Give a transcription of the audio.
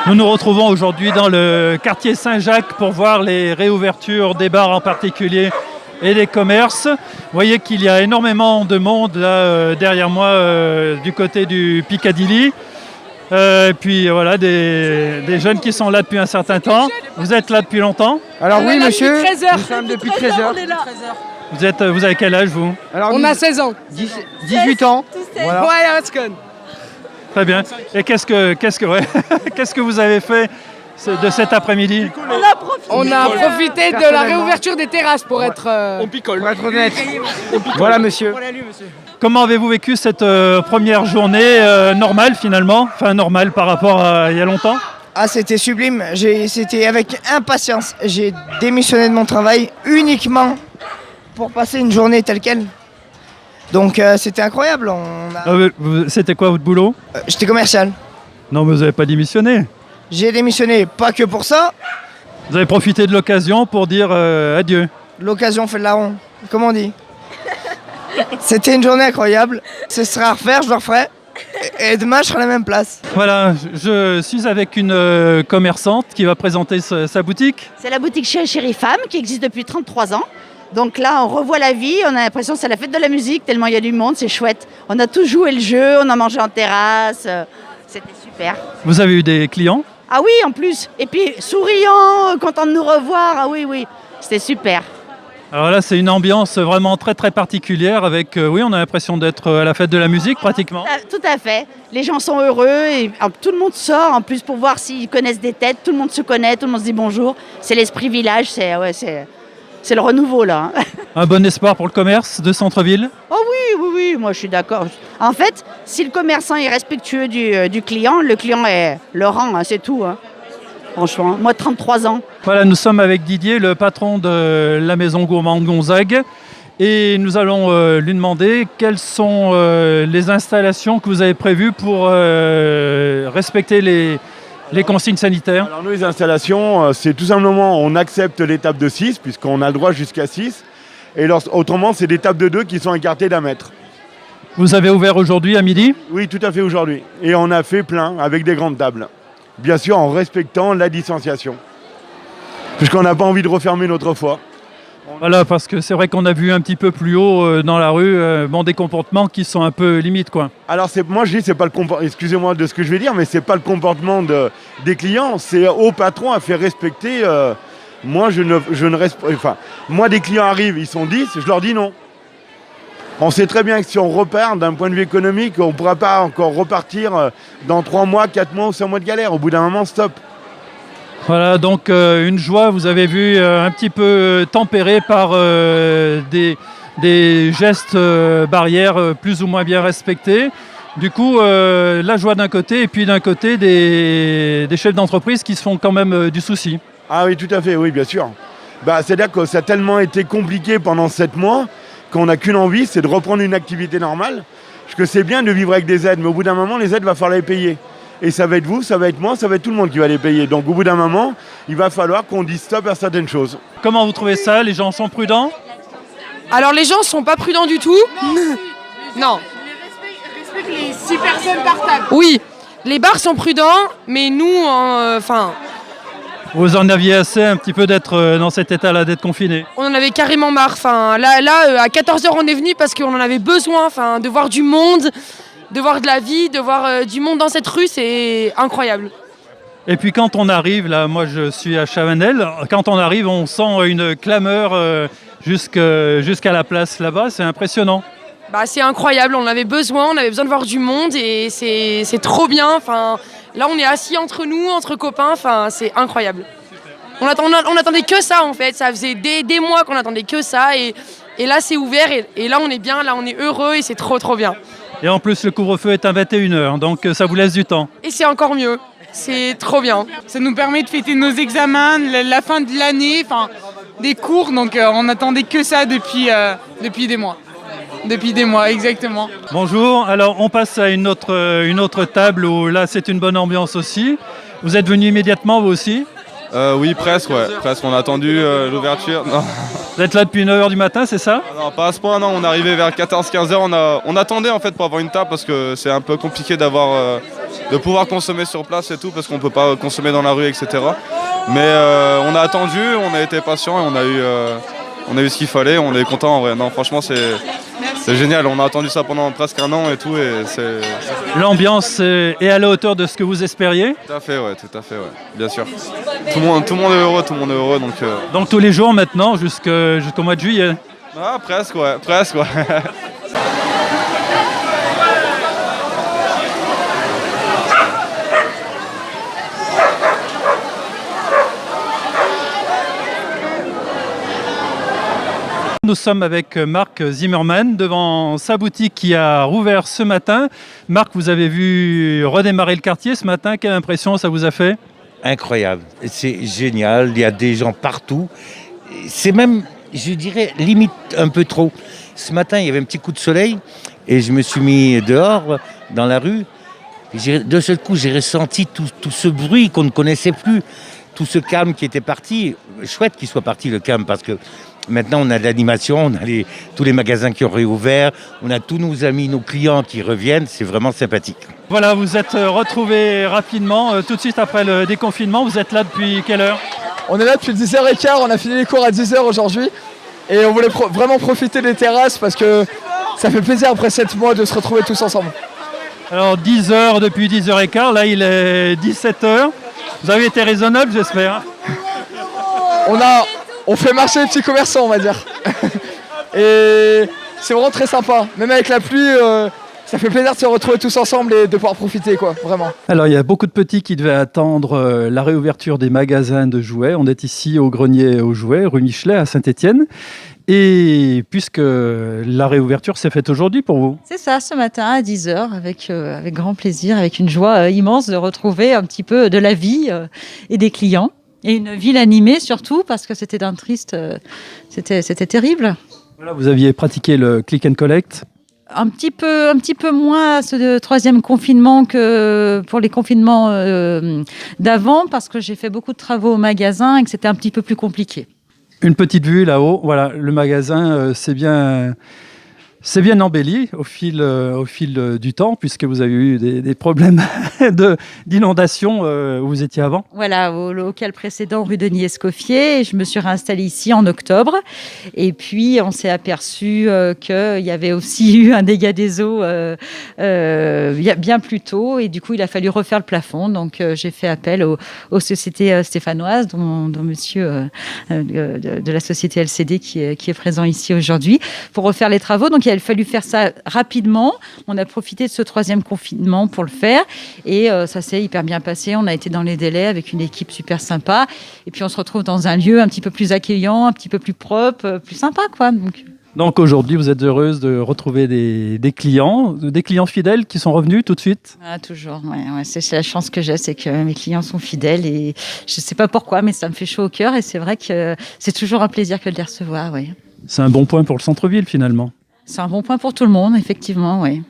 Nous nous retrouvons aujourd'hui dans le quartier Saint-Jacques pour voir les réouvertures des bars en particulier et des commerces. Vous voyez qu'il y a énormément de monde là derrière moi du côté du Piccadilly. Et puis voilà, des jeunes qui sont là depuis un certain temps. Vous êtes là depuis longtemps? Alors oui monsieur, nous sommes depuis 13 heures. Vous avez quel âge vous? Alors, On a 16 ans. 18 ans. Voilà. Ouais, let's go. Très bien. Et qu'est-ce que vous avez fait de cet après-midi? On a profité de la réouverture des terrasses pour être... Pour être honnête. Voilà monsieur. Comment avez-vous vécu cette première journée normale finalement? Enfin normale par rapport à il y a longtemps? Ah, c'était sublime. C'était avec impatience. J'ai démissionné de mon travail uniquement pour passer une journée telle quelle. Donc c'était incroyable. C'était quoi votre boulot? J'étais commercial. Non, mais vous n'avez pas démissionné. J'ai démissionné, pas que pour ça. Vous avez profité de l'occasion pour dire adieu. L'occasion fait le larron, comme on dit. C'était une journée incroyable. Ce sera à refaire, je le referai. Et demain, je serai à la même place. Voilà, je suis avec une commerçante qui va présenter sa boutique. C'est la boutique Chérie Femme qui existe depuis 33 ans. Donc là, on revoit la vie, on a l'impression que c'est la fête de la musique, tellement il y a du monde, c'est chouette. On a tous joué le jeu, on a mangé en terrasse, c'était super. Vous avez eu des clients? Ah oui, en plus. Et puis souriant, content de nous revoir, ah oui, c'était super. Alors là, c'est une ambiance vraiment très très particulière avec, oui, on a l'impression d'être à la fête de la musique pratiquement. Tout à fait. Les gens sont heureux et tout le monde sort en plus pour voir s'ils connaissent des têtes. Tout le monde se connaît, tout le monde se dit bonjour. C'est l'esprit village, c'est le renouveau là. Un bon espoir pour le commerce de centre-ville? Oh oui, moi je suis d'accord. En fait, si le commerçant est respectueux du client, le client le rend, hein, c'est tout. Hein. Franchement, moi 33 ans. Voilà, nous sommes avec Didier, le patron de la maison gourmande Gonzague. Et nous allons lui demander quelles sont les installations que vous avez prévues pour respecter les consignes sanitaires. Alors nous, les installations, c'est tout simplement, on accepte les tables de 6, puisqu'on a le droit jusqu'à 6. Et autrement, c'est des tables de 2 qui sont écartées d'1 mètre. Vous avez ouvert aujourd'hui à midi? Oui, tout à fait aujourd'hui. Et on a fait plein avec des grandes tables. Bien sûr, en respectant la distanciation. Puisqu'on n'a pas envie de refermer notre foi. Voilà, parce que c'est vrai qu'on a vu un petit peu plus haut dans la rue des comportements qui sont un peu limites, quoi. Alors moi je dis, c'est pas le comportement, excusez-moi de ce que je vais dire, mais c'est pas le comportement des clients, c'est au patron à faire respecter. Moi moi des clients arrivent, ils sont 10, je leur dis non. On sait très bien que si on repart d'un point de vue économique, on ne pourra pas encore repartir dans 3 mois, 4 mois ou 5 mois de galère. Au bout d'un moment, stop. Voilà, donc une joie, vous avez vu, un petit peu tempérée par des gestes barrières plus ou moins bien respectés. Du coup, la joie d'un côté et puis d'un côté des chefs d'entreprise qui se font quand même du souci. Ah oui, tout à fait, oui, bien sûr. C'est-à-dire que ça a tellement été compliqué pendant 7 mois qu'on n'a qu'une envie, c'est de reprendre une activité normale. Parce que c'est bien de vivre avec des aides, mais au bout d'un moment, les aides, il va falloir les payer. Et ça va être vous, ça va être moi, ça va être tout le monde qui va les payer. Donc au bout d'un moment, il va falloir qu'on dise stop à certaines choses. Comment vous trouvez ça? Les gens sont prudents? Alors les gens sont pas prudents du tout. Non. Respecte les 6 personnes par table. Oui, les bars sont prudents, mais nous, Vous en aviez assez un petit peu d'être dans cet état-là, d'être confiné? on en avait carrément marre. Là, à 14h, on est venu parce qu'on en avait besoin, de voir du monde, de voir de la vie, de voir du monde dans cette rue, c'est incroyable. Et puis quand on arrive, là, moi je suis à Chavanel, quand on arrive, on sent une clameur jusqu'à la place là-bas, c'est impressionnant. C'est incroyable, on avait besoin de voir du monde et c'est trop bien. Là, on est assis entre nous, entre copains, c'est incroyable. On attendait que ça en fait, ça faisait des mois qu'on attendait que ça et là c'est ouvert et là on est bien, là on est heureux et c'est trop bien. Et en plus le couvre-feu est à 21h, donc ça vous laisse du temps. Et c'est encore mieux, c'est trop bien. Ça nous permet de fêter nos examens, la fin de l'année, des cours, donc on attendait que ça depuis des mois. Depuis des mois, exactement. Bonjour, alors on passe à une autre table où là c'est une bonne ambiance aussi. Vous êtes venu immédiatement vous aussi? Oui, presque, ouais. Presque, on a attendu l'ouverture. Non. Vous êtes là depuis 9h du matin, c'est ça? Non, pas à ce point, non. On est arrivé vers 14-15h. On attendait en fait pour avoir une table parce que c'est un peu compliqué de pouvoir consommer sur place et tout parce qu'on ne peut pas consommer dans la rue, etc. Mais on a attendu, on a été patient et on a eu ce qu'il fallait. On est content en vrai. Non, franchement, c'est génial. On a attendu ça pendant presque un an et tout. Et L'ambiance est à la hauteur de ce que vous espériez? Tout à fait, ouais, bien sûr. Tout le monde est heureux, Donc tous les jours maintenant, jusqu'au mois de juillet? Ah, presque, ouais. Nous sommes avec Marc Zimmermann devant sa boutique qui a rouvert ce matin. Marc, vous avez vu redémarrer le quartier ce matin. Quelle impression ça vous a fait? Incroyable, c'est génial, il y a des gens partout. C'est même, je dirais, limite un peu trop. Ce matin, il y avait un petit coup de soleil et je me suis mis dehors, dans la rue. De seul coup, j'ai ressenti tout ce bruit qu'on ne connaissait plus, tout ce calme qui était parti. Chouette qu'il soit parti, le calme, parce que maintenant, on a de l'animation, on a tous les magasins qui ont réouvert, on a tous nos amis, nos clients qui reviennent, c'est vraiment sympathique. Voilà, vous êtes retrouvés rapidement, tout de suite après le déconfinement. Vous êtes là depuis quelle heure? On est là depuis 10h15, on a fini les cours à 10h aujourd'hui. Et on voulait vraiment profiter des terrasses parce que ça fait plaisir après 7 mois de se retrouver tous ensemble. Alors 10h depuis 10h15, là il est 17h. Vous avez été raisonnable, j'espère. On fait marcher les petits commerçants, on va dire. Et c'est vraiment très sympa. Même avec la pluie, ça fait plaisir de se retrouver tous ensemble et de pouvoir profiter, quoi, vraiment. Alors il y a beaucoup de petits qui devaient attendre la réouverture des magasins de jouets. On est ici au grenier aux jouets, rue Michelet à Saint-Étienne. Et puisque la réouverture s'est faite aujourd'hui pour vous. C'est ça, ce matin à 10h, avec grand plaisir, avec une joie immense de retrouver un petit peu de la vie et des clients. Et une ville animée surtout, parce que c'était d'un triste, c'était terrible. Voilà, vous aviez pratiqué le click and collect. Un petit peu moins ce troisième confinement que pour les confinements d'avant, parce que j'ai fait beaucoup de travaux au magasin et que c'était un petit peu plus compliqué. Une petite vue là-haut, voilà, le magasin c'est bien embelli au fil du temps, puisque vous avez eu des problèmes d'inondation où vous étiez avant. Voilà, au local précédent, rue Denis-Escoffier. Je me suis réinstallée ici en octobre. Et puis, on s'est aperçu qu'il y avait aussi eu un dégât des eaux bien plus tôt. Et du coup, il a fallu refaire le plafond. Donc, j'ai fait appel aux sociétés stéphanoises, dont monsieur de la société LCD qui est présent ici aujourd'hui, pour refaire les travaux. Donc, il a fallu faire ça rapidement. On a profité de ce troisième confinement pour le faire. Et ça s'est hyper bien passé. On a été dans les délais avec une équipe super sympa. Et puis, on se retrouve dans un lieu un petit peu plus accueillant, un petit peu plus propre, plus sympa, quoi. Donc aujourd'hui, vous êtes heureuse de retrouver des clients fidèles qui sont revenus tout de suite? Ah, toujours, ouais. C'est la chance que j'ai, c'est que mes clients sont fidèles et je ne sais pas pourquoi, mais ça me fait chaud au cœur et c'est vrai que c'est toujours un plaisir que de les recevoir, oui. C'est un bon point pour le centre-ville finalement. C'est un bon point pour tout le monde, effectivement, oui.